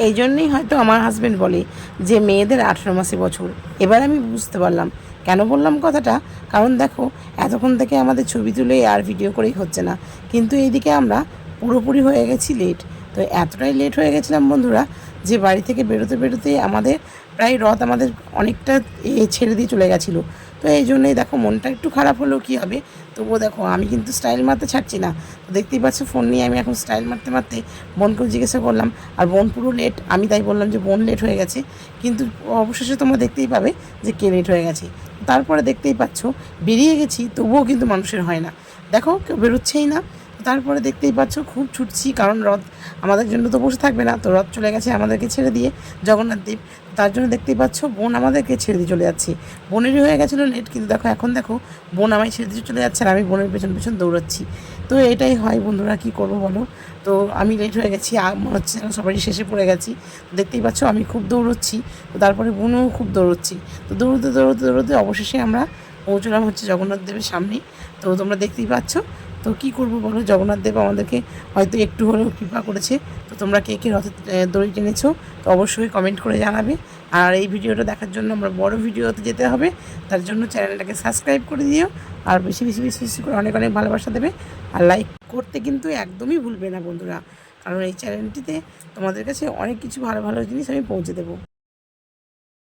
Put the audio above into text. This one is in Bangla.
এই জন্যই হয়তো আমার হাজব্যান্ড বলে যে মেয়েদের 18 মাসে বছর। এবার আমি বুঝতে পারলাম কেন বললাম কথাটা। কারণ দেখো, এতক্ষণ থেকে আমাদের ছবি তুলে আর ভিডিও করেই হচ্ছে না, কিন্তু এইদিকে আমরা পুরোপুরি হয়ে গেছি লেট। তো এতটাই লেট হয়ে গেছিলাম বন্ধুরা, যে বাড়ি থেকে বেরোতে বেরোতে আমাদের প্রায় রথ আমাদের অনেকটা ছেড়ে দিয়ে চলে গেছিলো। তো এই জন্যই দেখো, মনটা একটু খারাপ হলেও কী হবে, তবুও দেখো আমি কিন্তু স্টাইল মারতে ছাড়ছি না। তো দেখতেই পাচ্ছ, ফোন নিয়ে আমি এখন স্টাইল মারতে মারতে বোনকেও জিজ্ঞাসা করলাম। আর বোন পুরো লেট, আমি তাই বললাম যে বোন লেট হয়ে গেছে, কিন্তু অবশেষে তোমরা দেখতেই পাবে যে কে লেট হয়ে গেছে। তারপরে দেখতেই পাচ্ছ বেরিয়ে গেছি, তবুও কিন্তু মানুষের হয় না, দেখো কেউ বেরোচ্ছেই না। তারপরে দেখতেই পাচ্ছ খুব ছুটছি, কারণ রথ আমাদের জন্য তো বসে থাকবে না, তো রথ চলে গেছে আমাদেরকে ছেড়ে দিয়ে, জগন্নাথ দেব। তার জন্য দেখতেই পাচ্ছ বোন আমাদেরকে ছেড়ে দিয়ে চলে যাচ্ছে। বোনেরই হয়ে গেছিলো লেট, কিন্তু দেখো এখন দেখো বোন আমায় ছেড়ে দিয়ে চলে যাচ্ছে আর আমি বোনের পেছন পেছন দৌড়াচ্ছি। তো এটাই হয় বন্ধুরা, কী করবো বলো। তো আমি লেট হয়ে গেছি, মনে হচ্ছে যেন সবারই শেষে পড়ে গেছি। দেখতেই পাচ্ছ আমি খুব দৌড়চ্ছি, তো তারপরে বোনও খুব দৌড়চ্ছি। তো দৌড়তে দৌড়তে দৌড়তে অবশেষে আমরা পৌঁছলাম হচ্ছে জগন্নাথ দেবের সামনে। তো তোমরা দেখতেই পাচ্ছ। তো কী করবো বলো, জগন্নাথ দেব আমাদেরকে হয়তো একটু হলেও কৃপা করেছে। তো তোমরা কে কে রথে দড়ি টেনেছো, তো অবশ্যই কমেন্ট করে জানাবে। আর এই ভিডিওটা দেখার জন্য আমরা বড় ভিডিওতে যেতে হবে, তার জন্য চ্যানেলটাকে সাবস্ক্রাইব করে দিও। আর বেশি বেশি বেশি বেশি করে অনেক অনেক ভালোবাসা দেবে। আর লাইক করতে কিন্তু একদমই ভুলবে না বন্ধুরা, কারণ এই চ্যানেলটিতে তোমাদের কাছে অনেক কিছু ভালো ভালো জিনিস আমি পৌঁছে দেবো।